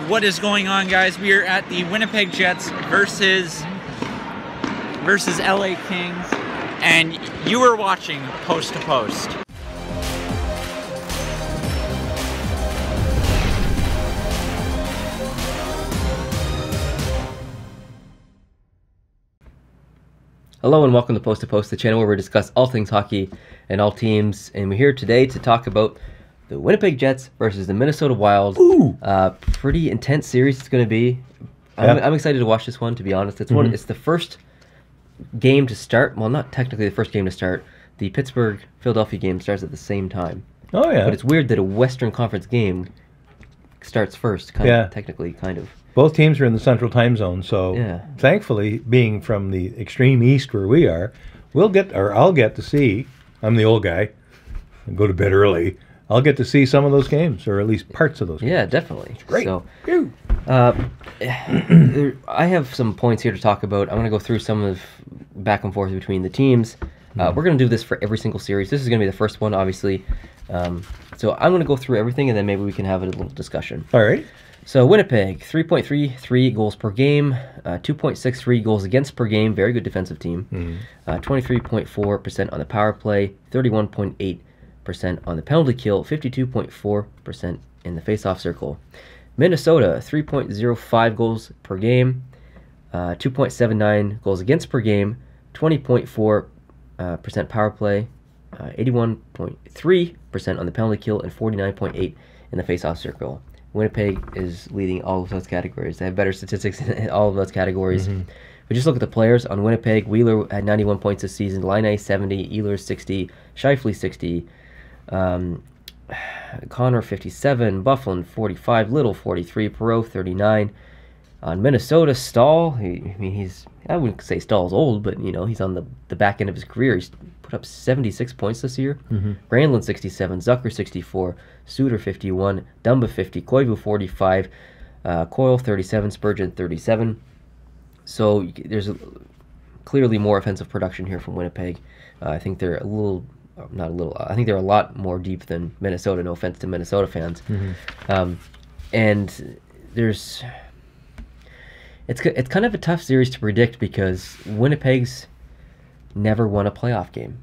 What is going on, guys? We are at the Winnipeg Jets versus LA Kings, and you are watching Post to Post. Hello and welcome to Post, the channel where we discuss all things hockey and all teams. And we're here today to talk about the Winnipeg Jets versus the Minnesota Wild. Ooh. Pretty intense series it's going to be. I'm excited to watch this one, to be honest. It's it's the first game to start. Well, not technically the first game to start. The Pittsburgh-Philadelphia game starts at the same time. Oh, yeah. But it's weird that a Western Conference game starts first, kind of. Both teams are in the Central Time Zone, so thankfully, being from the extreme east where we are, I'll get to see. I'm the old guy. I go to bed early. I'll get to see some of those games, or at least parts of those games. Yeah, definitely. It's great. So, I have some points here to talk about. I'm going to go through some of back and forth between the teams. We're going to do this for every single series. This is going to be the first one, obviously. So I'm going to go through everything, and then maybe we can have a little discussion. All right. So Winnipeg, 3.33 goals per game, 2.63 goals against per game. Very good defensive team. 23.4% on the power play, 31.8% on the penalty kill, 52.4% in the faceoff circle. Minnesota, 3.05 goals per game, 2.79 goals against per game, 20.4% power play, 81.3% on the penalty kill, and 49.8% in the faceoff circle. Winnipeg is leading all of those categories. They have better statistics in all of those categories. We just look at the players on Winnipeg. Wheeler had 91 points this season. Laine 70, Ehlers 60, Scheifele 60, Connor 57, Bufflin 45, Little 43, Perreault 39. On Minnesota, Stahl, I wouldn't say Stahl's old, but he's on the back end of his career. He's put up 76 points this year. Granlund 67, Zucker 64, Suter 51, Dumba 50, Koivu 45, Coyle 37, Spurgeon 37. So there's clearly more offensive production here from Winnipeg. I think they're I think they're a lot more deep than Minnesota. No offense to Minnesota fans. And it's kind of a tough series to predict because Winnipeg's never won a playoff game.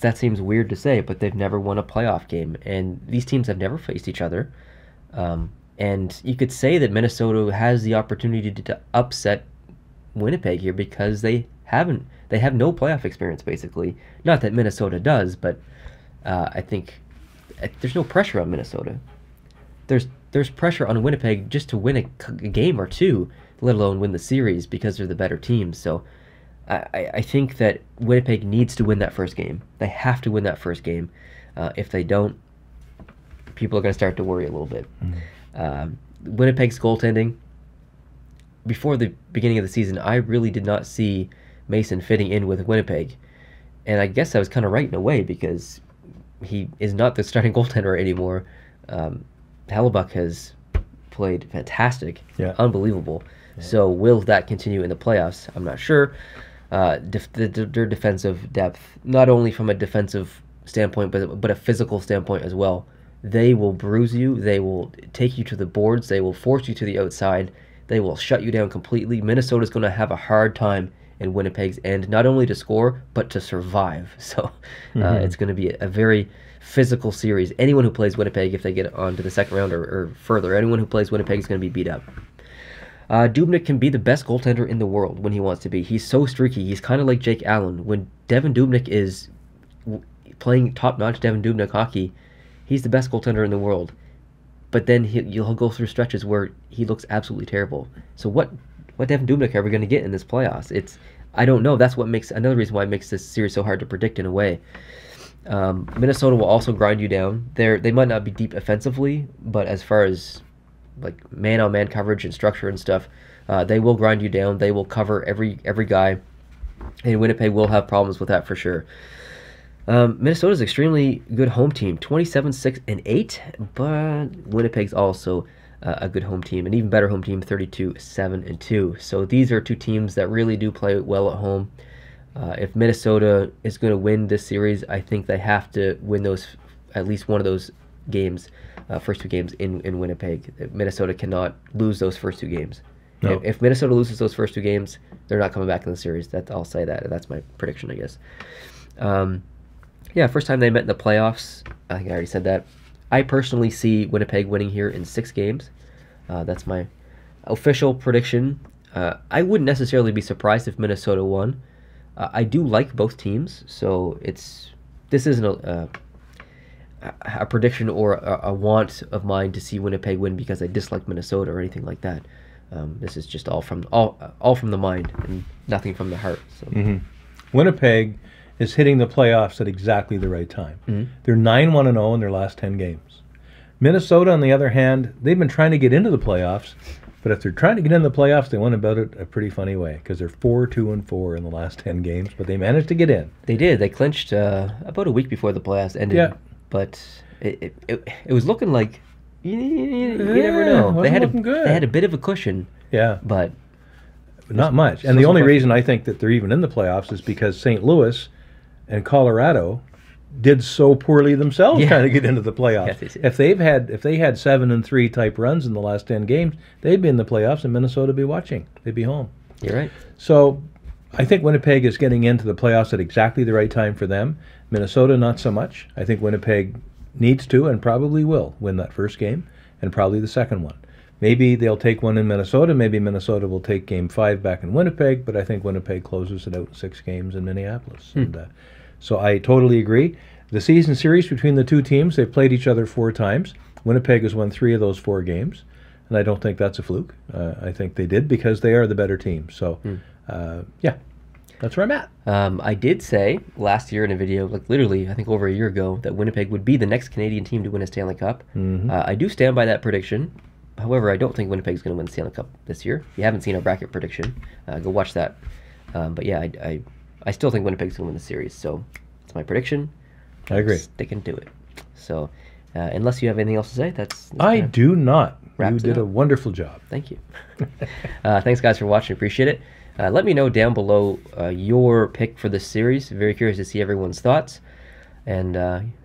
That seems weird to say, but they've never won a playoff game, and these teams have never faced each other. And you could say that Minnesota has the opportunity to upset Winnipeg here because they have no playoff experience, basically. Not that Minnesota does, but I think there's no pressure on Minnesota. There's pressure on Winnipeg just to win a game or two, let alone win the series, because they're the better team. So I think that Winnipeg needs to win that first game. They have to win that first game. If they don't, people are going to start to worry a little bit. Winnipeg's goaltending, before the beginning of the season, I really did not see Mason fitting in with Winnipeg. And I guess I was kind of right in a way, because he is not the starting goaltender anymore. Hellebuck has played fantastic, unbelievable. So will that continue in the playoffs? I'm not sure. Their defensive depth, not only from a defensive standpoint, but a physical standpoint as well. They will bruise you. They will take you to the boards. They will force you to the outside. They will shut you down completely. Minnesota's going to have a hard time in Winnipeg's end, not only to score, but to survive. So it's going to be a very physical series. Anyone who plays Winnipeg, if they get on to the second round or further, anyone who plays Winnipeg is going to be beat up. Dubnyk can be the best goaltender in the world when he wants to be. He's so streaky. He's kind of like Jake Allen. When Devan Dubnyk is playing top-notch Devan Dubnyk hockey, he's the best goaltender in the world. But then he'll go through stretches where he looks absolutely terrible. So what Devan Dubnyk are we going to get in this playoffs? I don't know. That's what makes another reason why it makes this series so hard to predict in a way. Minnesota will also grind you down. They might not be deep offensively, but as far as like man-on-man coverage and structure and stuff, they will grind you down. They will cover every guy, and Winnipeg will have problems with that for sure. Minnesota's extremely good home team, 27-6-8, but Winnipeg's also a good home team, an even better home team, 32-7-2. So these are two teams that really do play well at home. If Minnesota is going to win this series, I think they have to win at least one of those games first 2 games in Winnipeg. Minnesota cannot lose those first 2 games. No. If Minnesota loses those first 2 games, they're not coming back in the series. I'll say that. That's my prediction, I guess. Yeah, first time they met in the playoffs. I think I already said that. I personally see Winnipeg winning here in 6 games. That's my official prediction. I wouldn't necessarily be surprised if Minnesota won. I do like both teams, so this isn't a prediction or a want of mine to see Winnipeg win because I dislike Minnesota or anything like that. This is just all from the mind and nothing from the heart. So. Winnipeg is hitting the playoffs at exactly the right time. They're 9-1-0 in their last 10 games. Minnesota, on the other hand, they've been trying to get into the playoffs, but if they're trying to get into the playoffs, they went about it a pretty funny way because they're 4-2-4 in the last 10 games, but they managed to get in. They did. They clinched about a week before the playoffs ended. Yeah. But it was looking like you never know. They had a bit of a cushion. Yeah. But not much. And the only reason I think that they're even in the playoffs is because St. Louis and Colorado did so poorly themselves trying to get into the playoffs. Yes, if they had 7-3 type runs in the last 10 games, they'd be in the playoffs and Minnesota would be watching. They'd be home. You're right. So I think Winnipeg is getting into the playoffs at exactly the right time for them. Minnesota, not so much. I think Winnipeg needs to and probably will win that first game and probably the second one. Maybe they'll take one in Minnesota. Maybe Minnesota will take Game 5 back in Winnipeg, but I think Winnipeg closes it out in 6 games in Minneapolis. And, so I totally agree. The season series between the 2 teams, they've played each other 4 times. Winnipeg has won 3 of those 4 games, and I don't think that's a fluke. I think they did because they are the better team. So, yeah, that's where I'm at. I did say last year in a video, like literally I think over a year ago, that Winnipeg would be the next Canadian team to win a Stanley Cup. I do stand by that prediction. However, I don't think Winnipeg's going to win the Stanley Cup this year. If you haven't seen our bracket prediction, go watch that. But yeah, I still think Winnipeg's going to win the series. So that's my prediction. I agree. Sticking to it. So unless you have anything else to say, that's I do not. You did a a wonderful job. Thank you. Thanks, guys, for watching. Appreciate it. Let me know down below your pick for this series. Very curious to see everyone's thoughts. And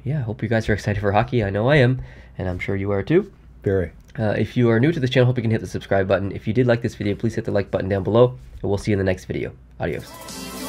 yeah, hope you guys are excited for hockey. I know I am, and I'm sure you are too. Very. If you are new to this channel, hope you can hit the subscribe button. If you did like this video, please hit the like button down below, and we'll see you in the next video. Adios.